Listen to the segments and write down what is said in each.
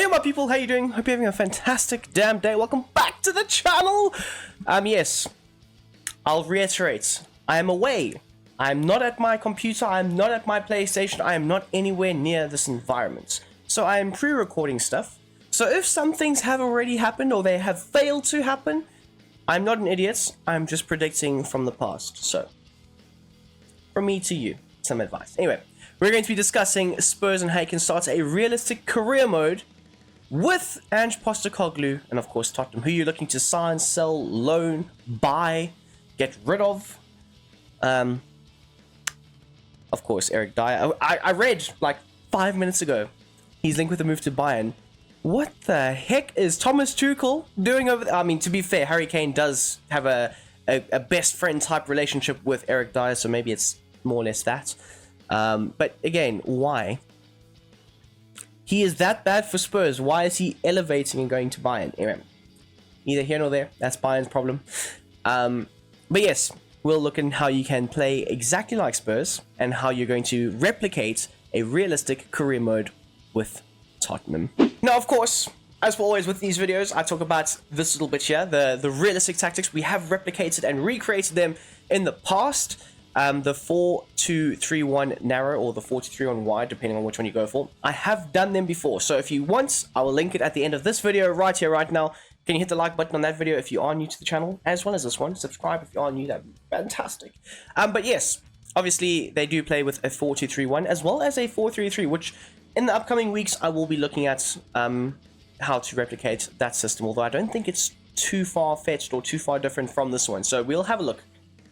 Hey my people, how you doing? Hope you're having a fantastic damn day. Welcome back to the channel. Yes, I'll reiterate, I am away. I'm not at my computer, I'm not at my PlayStation, I am not anywhere near this environment. So I am pre-recording stuff. So if some things have already happened or they have failed to happen, I'm not an idiot, I'm just predicting from the past. So, from me to you, some advice. Anyway, we're going to be discussing Spurs and how you can start a realistic career mode with Ange Postecoglou and of course Tottenham. Who you're looking to sign, sell, loan, buy, get rid of. Of course, Eric Dyer. I read like 5 minutes ago he's linked with a move to Bayern. What the heck is Thomas Tuchel doing over there? I mean, to be fair, Harry Kane does have a best friend type relationship with Eric Dyer, so maybe it's more or less that. But again, why? He is that bad for Spurs. Why is he elevating and going to Bayern? Anyway, neither here nor there. That's Bayern's problem. But yes, we'll look at how you can play exactly like Spurs and how you're going to replicate a realistic career mode with Tottenham. Now, of course, as always with these videos, I talk about this little bit here, the realistic tactics. We have replicated and recreated them in the past. The 4-2-3-1 narrow or the 4-2-3-1 wide, depending on which one you go for. I have done them before, so if you want, I will link it at the end of this video right here, right now. Can you hit the like button on that video if you are new to the channel, as well as this one? Subscribe if you are new, that'd be fantastic. But yes, obviously they do play with a 4-2-3-1 as well as a 4-3-3, which in the upcoming weeks I will be looking at how to replicate that system, although I don't think it's too far-fetched or too far different from this one. So we'll have a look,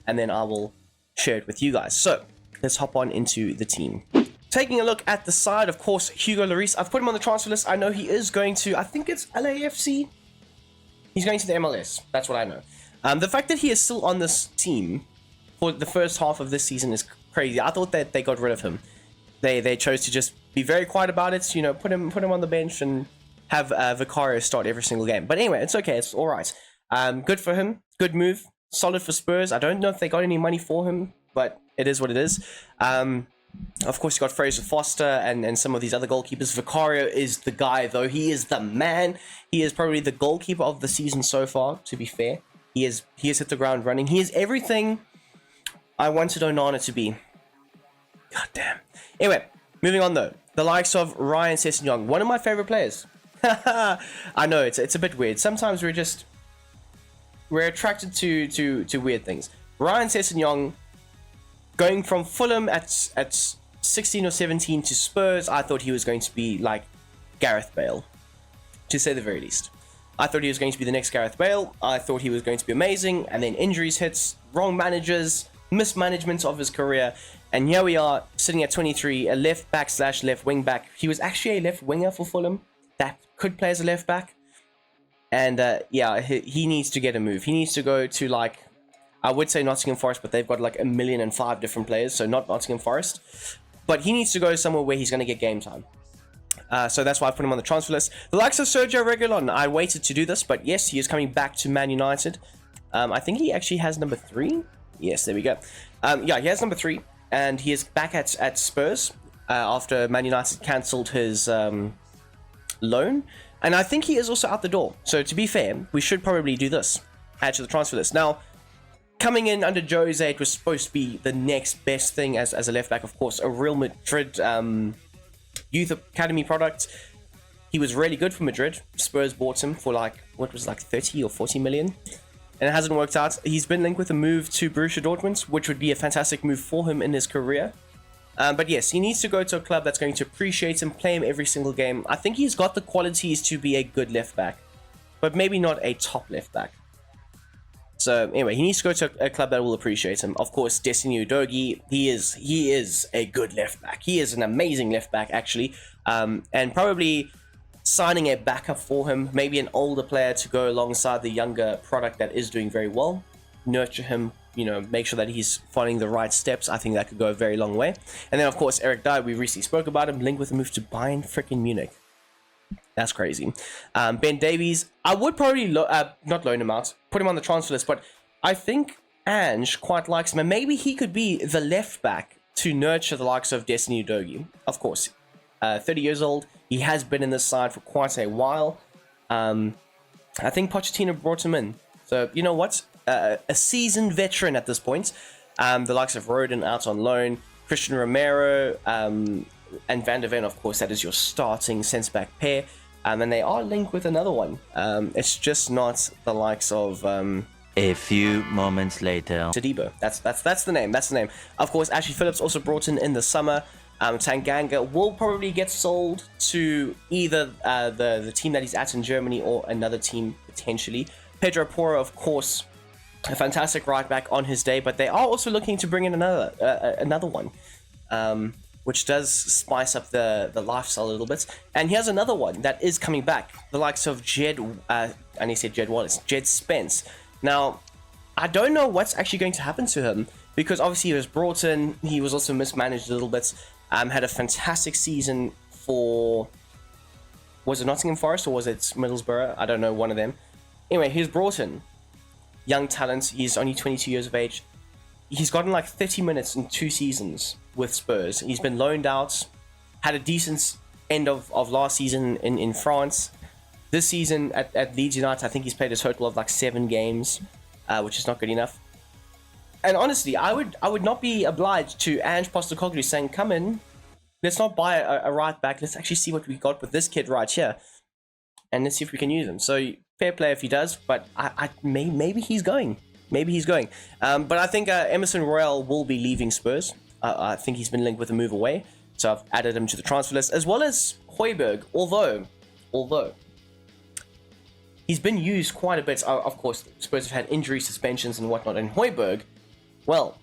and then I will share it with you guys. So let's hop on into the team. Taking a look at the side, of course, Hugo Lloris. I've put him on the transfer list. I know he is going to, I think it's LAFC. He's going to the MLS. That's what I know. The fact that he is still on this team for the first half of this season is crazy. I thought that they got rid of him. They chose to just be very quiet about it. You know, put him on the bench and have Vicario start every single game. But anyway, it's okay. It's all right. Good for him. Good move. Solid for Spurs. I don't know if they got any money for him, but it is what it is. Of course, you got Fraser Foster and some of these other goalkeepers. Vicario is the guy, though. He is the man. He is probably the goalkeeper of the season so far, to be fair. He has hit the ground running. He is everything I wanted Onana to be. God damn. Anyway, moving on, though. The likes of Ryan Sessegnon, one of my favorite players. I know, it's a bit weird. Sometimes we're attracted to weird things. Ryan Sessegnon, going from Fulham at 16 or 17 to Spurs, I thought he was going to be like Gareth Bale, to say the very least. I thought he was going to be the next Gareth Bale. I thought he was going to be amazing, and then injuries hits, wrong managers, mismanagement of his career, and here we are sitting at 23, a left back / left wing back. He was actually a left winger for Fulham that could play as a left back. And yeah, he needs to get a move. He needs to go to, like, I would say Nottingham Forest, but they've got like 1,000,005 different players, so not Nottingham Forest. But he needs to go somewhere where he's going to get game time. So that's why I put him on the transfer list. The likes of Sergio Reguilon, I waited to do this, but yes, he is coming back to Man United. I think he actually has number 3. Yes, there we go. Yeah, he has number 3, and he is back at Spurs after Man United cancelled his loan. And I think he is also out the door. So to be fair, we should probably do this. Add to the transfer list. Now, coming in under Jose, it was supposed to be the next best thing as a left back. Of course, a Real Madrid youth academy product. He was really good for Madrid. Spurs bought him for like, what was it, like 30 or 40 million? And it hasn't worked out. He's been linked with a move to Borussia Dortmund, which would be a fantastic move for him in his career. But yes, he needs to go to a club that's going to appreciate him, play him every single game. I think he's got the qualities to be a good left back, but maybe not a top left back. So anyway, he needs to go to a club that will appreciate him. Of course, Destiny Udogie, he is a good left back. He is an amazing left back, actually. And probably signing a backup for him, maybe an older player to go alongside the younger product that is doing very well. Nurture him, you know, make sure that he's following the right steps. I think that could go a very long way. And then, of course, Eric Dyer, we recently spoke about him, linked with a move to Bayern freaking Munich. That's crazy. Ben Davies, I would probably not loan him out, put him on the transfer list, but I think Ange quite likes him, and maybe he could be the left back to nurture the likes of Destiny Udogie. Of course, 30 years old, He has been in this side for quite a while. I think Pochettino brought him in. So, you know what? A seasoned veteran at this point. The likes of Rodin out on loan. Christian Romero and Van der Ven, of course, that is your starting centre-back pair. And they are linked with another one. It's just not the likes of... A few moments later. Tadibo. That's the name. That's the name. Of course, Ashley Phillips also brought in the summer. Tanganga will probably get sold to either the team that he's at in Germany or another team potentially. Pedro Porro, of course, a fantastic right back on his day, but they are also looking to bring in another one, which does spice up the lifestyle a little bit. And here's another one that is coming back, the likes of Jed Spence. Now, I don't know what's actually going to happen to him, because obviously he was brought in, he was also mismanaged a little bit, had a fantastic season for, was it Nottingham Forest or was it Middlesbrough? I don't know, one of them. Anyway, he was brought in, young talent, he's only 22 years of age. He's gotten like 30 minutes in 2 seasons with Spurs. He's been loaned out, had a decent end of last season in France. This season at Leeds United, I think he's played a total of like 7 games, which is not good enough. And honestly, I would not be obliged to Ange Postecoglou saying, come in, let's not buy a right back, let's actually see what we got with this kid right here, and let's see if we can use him. So fair play if he does, but maybe he's going. But I think Emerson Royal will be leaving Spurs. I think he's been linked with a move away, so I've added him to the transfer list, as well as Højbjerg, although he's been used quite a bit. Of course, Spurs have had injury suspensions and whatnot, and Højbjerg, well,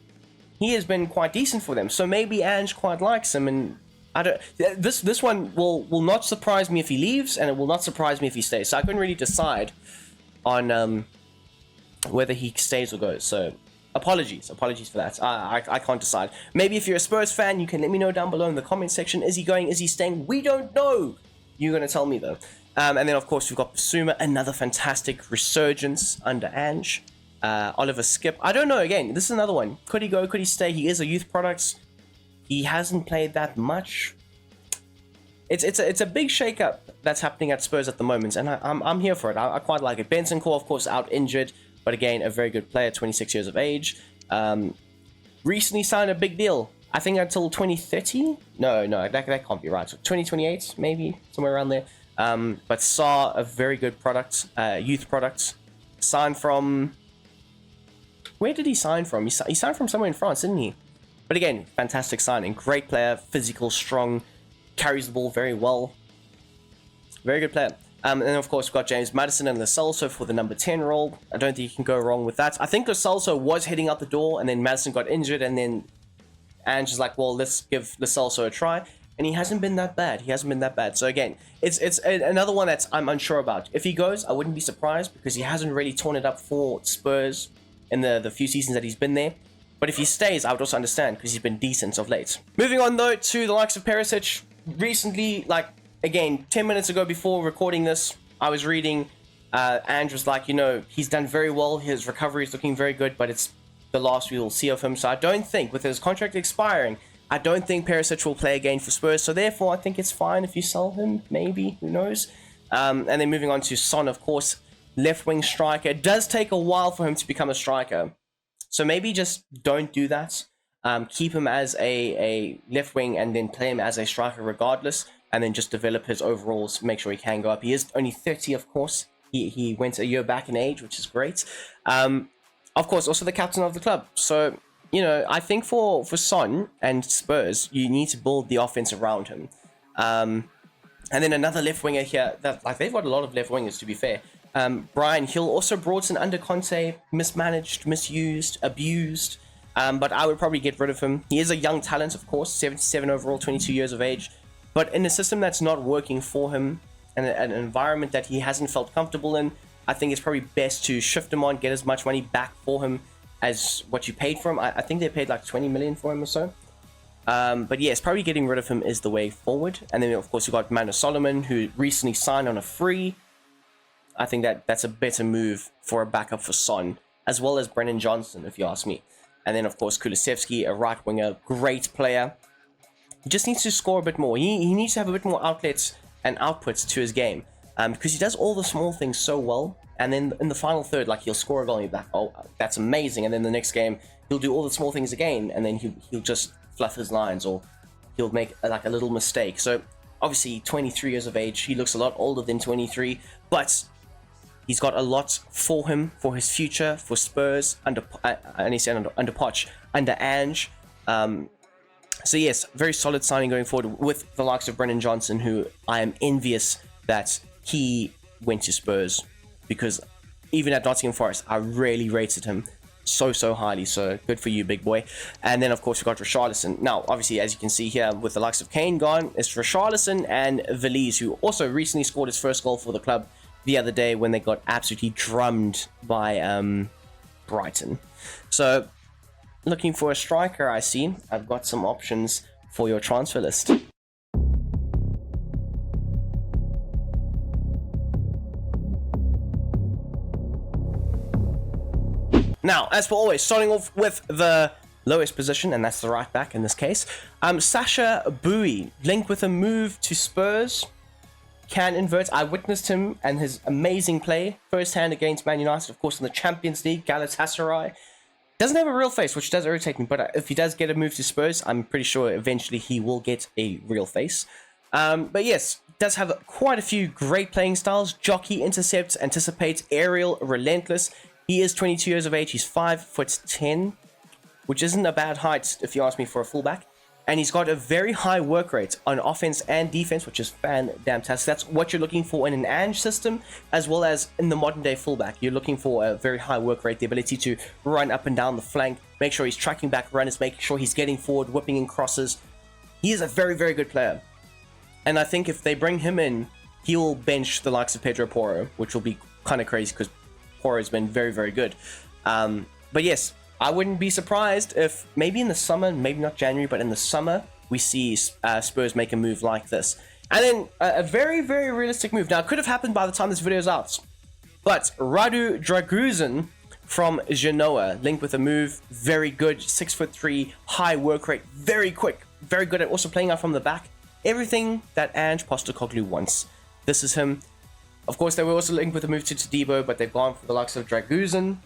he has been quite decent for them, so maybe Ange quite likes him, and I don't. This one will not surprise me if he leaves, and it will not surprise me if he stays. So I couldn't really decide on whether he stays or goes. So apologies for that. I can't decide. Maybe if you're a Spurs fan, you can let me know down below in the comment section. Is he going? Is he staying? We don't know. You're gonna tell me though. And then of course we've got Basuma, another fantastic resurgence under Ange. Oliver Skip. I don't know. Again, this is another one. Could he go? Could he stay? He is a youth product. He hasn't played that much. It's a big shakeup that's happening at Spurs at the moment, and I'm here for it. I quite like it. Bentancur, of course, out injured, but again, a very good player, 26 years of age. Recently signed a big deal. I think until 2030. No, that can't be right. So 2028, maybe somewhere around there. But saw a very good product, youth product, signed from. Where did he sign from? He signed from somewhere in France, didn't he? But again, fantastic signing. Great player, physical, strong, carries the ball very well. Very good player. And then, of course, we've got James Maddison and Lo Celso for the number 10 role. I don't think you can go wrong with that. I think Lo Celso was heading out the door, and then Maddison got injured, and then Ange is like, well, let's give Lo Celso a try. And he hasn't been that bad. So again, it's another one that I'm unsure about. If he goes, I wouldn't be surprised, because he hasn't really torn it up for Spurs in the few seasons that he's been there. But if he stays, I would also understand, because he's been decent of late. Moving on, though, to the likes of Perisic. Recently, like, again, 10 minutes ago before recording this, I was reading, Ange was like, he's done very well. His recovery is looking very good, but it's the last we will see of him. So I don't think, with his contract expiring, I don't think Perisic will play again for Spurs. So therefore, I think it's fine if you sell him, maybe, who knows. And then moving on to Son, of course, left-wing striker. It does take a while for him to become a striker. So maybe just don't do that. Keep him as a left wing and then play him as a striker regardless. And then just develop his overalls, make sure he can go up. He is only 30, of course. He went a year back in age, which is great. Of course, also the captain of the club. So, I think for Son and Spurs, you need to build the offense around him. And then another left winger here. They've got a lot of left wingers, to be fair. Brian Hill, also brought in under Conte, mismanaged, misused, abused, but I would probably get rid of him. He is a young talent, of course, 77 overall, 22 years of age, but in a system that's not working for him and an environment that he hasn't felt comfortable in, I think it's probably best to shift him on, get as much money back for him as what you paid for him. I think they paid like 20 million for him or so. But yes, probably getting rid of him is the way forward. And then, of course, you've got Manu Solomon, who recently signed on a free. I think that's a better move for a backup for Son, as well as Brennan Johnson, if you ask me. And then, of course, Kulusevski, a right winger, great player. He just needs to score a bit more. He needs to have a bit more outlets and outputs to his game, because he does all the small things so well. And then in the final third, like, he'll score a goal and you'll be like, oh, that's amazing. And then the next game, he'll do all the small things again, and then he'll just fluff his lines, or he'll make like a little mistake. So obviously 23 years of age, he looks a lot older than 23, but he's got a lot for him, for his future, for Spurs, under Poch, under Ange. So yes, very solid signing going forward with the likes of Brennan Johnson, who I am envious that he went to Spurs, because even at Nottingham Forest, I really rated him so highly. So good for you, big boy. And then of course we got Richarlison. Now obviously, as you can see here, with the likes of Kane gone, it's Richarlison and Veliz, who also recently scored his first goal for the club the other day when they got absolutely drummed by Brighton. So looking for a striker, I see. I've got some options for your transfer list. Now, as per always, starting off with the lowest position, and that's the right back in this case. Sasha Bowie, linked with a move to Spurs. Can invert. I witnessed him and his amazing play firsthand against Man United, of course, in the Champions League, Galatasaray. Doesn't have a real face, which does irritate me, but if he does get a move to Spurs, I'm pretty sure eventually he will get a real face. But yes, does have quite a few great playing styles. Jockey, intercepts, anticipates, aerial, relentless. He is 22 years of age. He's 5'10", which isn't a bad height if you ask me for a fullback. And he's got a very high work rate on offense and defense, which is fan-damn-tastic. That's what you're looking for in an Ange system, as well as in the modern-day fullback. You're looking for a very high work rate, the ability to run up and down the flank, make sure he's tracking back runners, making sure he's getting forward, whipping in crosses. He is a very good player. And I think if they bring him in, he will bench the likes of Pedro Porro, which will be kind of crazy because Porro's been very good. But yes, I wouldn't be surprised if maybe in the summer, maybe not January, but in the summer, we see Spurs make a move like this. And then a very realistic move. Now, it could have happened by the time this video is out. But Radu Dragusin from Genoa, linked with a move, very good, 6'3", high work rate, very quick, very good at also playing out from the back. Everything that Ange Postecoglou wants. This is him. Of course, they were also linked with a move to Todibo, but they've gone for the likes of Dragusin.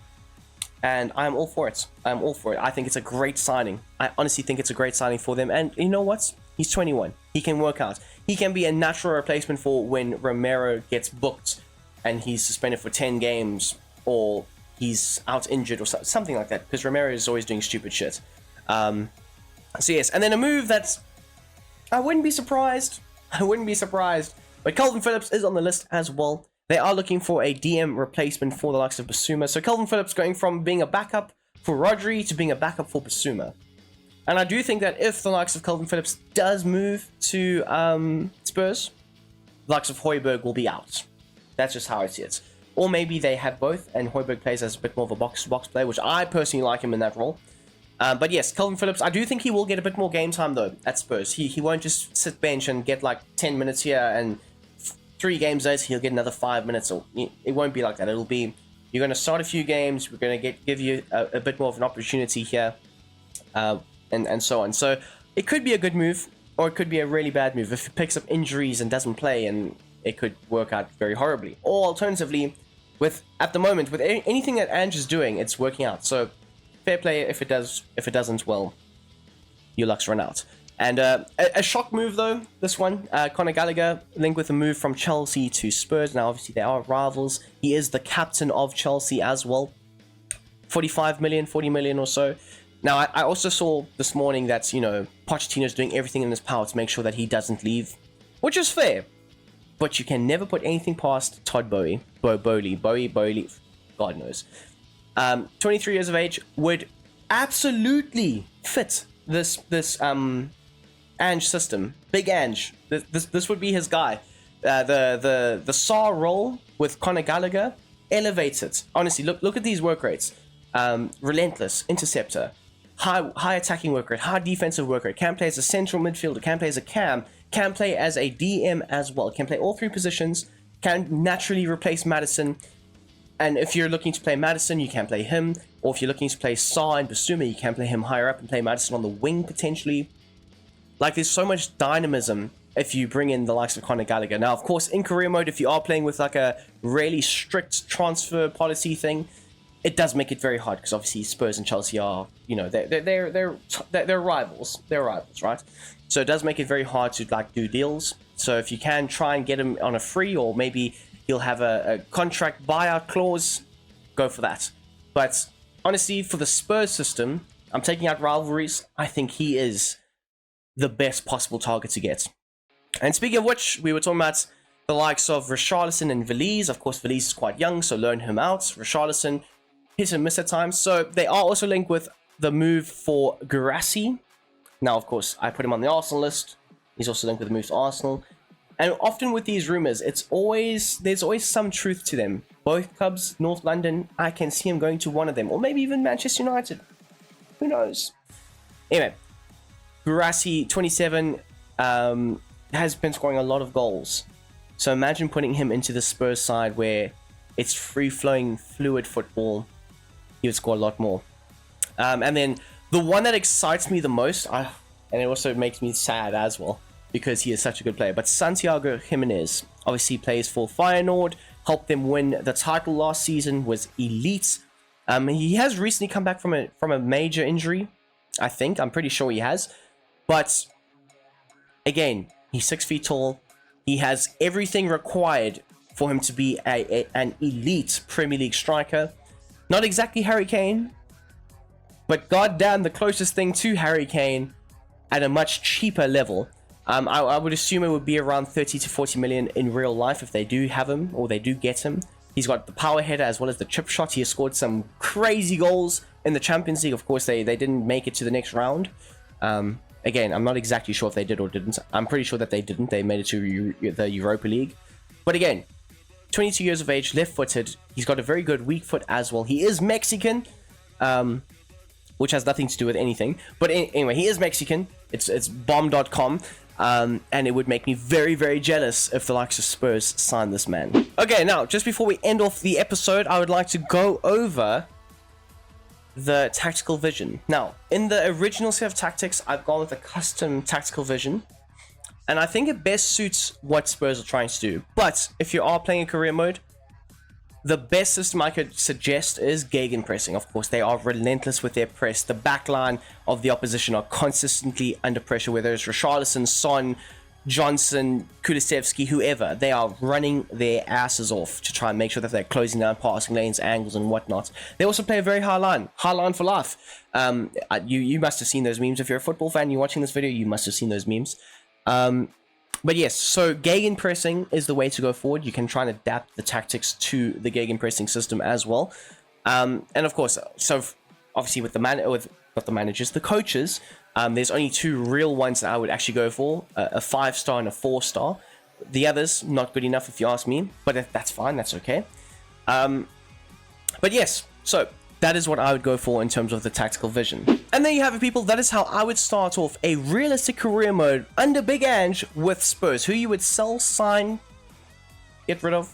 And I'm all for it. I'm all for it. I think it's a great signing. I honestly think it's a great signing for them. And you know what? He's 21. He can work out. He can be a natural replacement for when Romero gets booked and he's suspended for 10 games, or he's out injured or something like that. Because Romero is always doing stupid shit. So yes, and then a move that's... I wouldn't be surprised. But Calvin Phillips is on the list as well. They are looking for a DM replacement for the likes of Basuma. So Calvin Phillips going from being a backup for Rodri to being a backup for Basuma. And I do think that if the likes of Calvin Phillips does move to Spurs, the likes of Højbjerg will be out. That's just how I see it. Or maybe they have both, and Højbjerg plays as a bit more of a box-to-box player, which I personally like him in that role. But yes, Calvin Phillips, I do think he will get a bit more game time though at Spurs. He won't just sit bench and get like 10 minutes here and 3 games later he'll get another 5 minutes. Or it won't be like that. It'll be, you're going to start a few games, we're going to give you a bit more of an opportunity here, and so on. So it could be a good move, or it could be a really bad move if he picks up injuries and doesn't play, and it could work out very horribly. Or alternatively, at the moment with anything that Ange is doing, it's working out. So fair play if it does. If it doesn't, well, your luck's run out. And a shock move though, this one. Conor Gallagher linked with a move from Chelsea to Spurs. Now obviously they are rivals. He is the captain of Chelsea as well. 45 million, 40 million or so. Now I also saw this morning that, you know, Pochettino's doing everything in his power to make sure that he doesn't leave, which is fair. But you can never put anything past Todd Bowie, God knows. 23 years of age, would absolutely fit this Ange system. Big Ange. This would be his guy. The Saar role with Conor Gallagher elevates it. Honestly, look at these work rates. Relentless, interceptor, high attacking work rate, high defensive work rate, can play as a central midfielder, can play as a cam, can play as a DM as well, can play all 3 positions, can naturally replace Maddison. And if you're looking to play Maddison, you can play him. Or if you're looking to play Saar and Basuma, you can play him higher up and play Maddison on the wing potentially. Like, there's so much dynamism if you bring in the likes of Conor Gallagher. Now, of course, in career mode, if you are playing with like a really strict transfer policy thing, it does make it very hard because obviously Spurs and Chelsea are, you know, they're rivals. They're rivals, right? So it does make it very hard to like do deals. So if you can try and get him on a free, or maybe he'll have a contract buyout clause, go for that. But honestly, for the Spurs system, I'm taking out rivalries. I think he is the best possible target to get. And speaking of which, we were talking about the likes of Richarlison and Veliz. Of course, Veliz is quite young, so loan him out. Richarlison, hit and miss at times. So they are also linked with the move for Guirassy. Now, of course, I put him on the Arsenal list. He's also linked with the move to Arsenal. And often with these rumors, there's always some truth to them. Both clubs, North London, I can see him going to one of them, or maybe even Manchester United. Who knows? Anyway, Guirassy, 27, has been scoring a lot of goals. So imagine putting him into the Spurs side where it's free-flowing, fluid football. He would score a lot more. And then the one that excites me the most, and it also makes me sad as well, because he is such a good player, but Santiago Jimenez obviously plays for Feyenoord, helped them win the title last season, was elite. He has recently come back from a major injury, I think. I'm pretty sure he has. But again, he's 6 feet tall. He has everything required for him to be an elite Premier League striker. Not exactly Harry Kane, but goddamn the closest thing to Harry Kane at a much cheaper level. I would assume it would be around 30 to 40 million in real life if they do have him, or they do get him. He's got the power header as well as the chip shot. He has scored some crazy goals in the Champions League. Of course, they didn't make it to the next round. Again, I'm not exactly sure if they did or didn't. I'm pretty sure that they didn't. They made it to the Europa League. But again, 22 years of age, left-footed. He's got a very good weak foot as well. He is Mexican, which has nothing to do with anything. But anyway, he is Mexican. It's bomb.com. And it would make me very, very jealous if the likes of Spurs signed this man. Okay, now, just before we end off the episode, I would like to go over the tactical vision. Now, in the original set of tactics, I've gone with a custom tactical vision. And I think it best suits what Spurs are trying to do. But if you are playing in career mode, the best system I could suggest is gegenpressing. Of course, they are relentless with their press. The backline of the opposition are consistently under pressure, whether it's Richarlison, Son, Johnson, Kulusevski, whoever. They are running their asses off to try and make sure that they're closing down passing lanes, angles, and whatnot. They also play a very high line for life. You must have seen those memes. If you're a football fan, you're watching this video, you must have seen those memes. But yes, so gegenpressing is the way to go forward. You can try and adapt the tactics to the gegenpressing system as well. And of course, so obviously with the coaches, there's only two real ones that I would actually go for, a 5-star and a 4-star. The others, not good enough if you ask me, but that's fine, that's okay. But yes, so that is what I would go for in terms of the tactical vision. And there you have it, people. That is how I would start off a realistic career mode under Big Ange with Spurs. Who you would sell, sign, get rid of,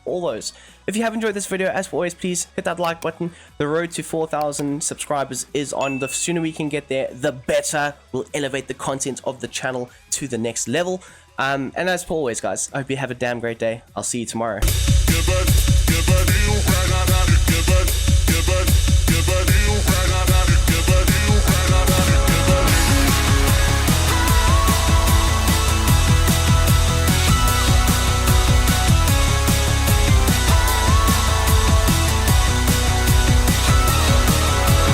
all those. If you have enjoyed this video, as always, please hit that like button. The road to 4,000 subscribers is on. The sooner we can get there, the better. We'll elevate the content of the channel to the next level. And as always, guys, I hope you have a damn great day. I'll see you tomorrow. Give it, you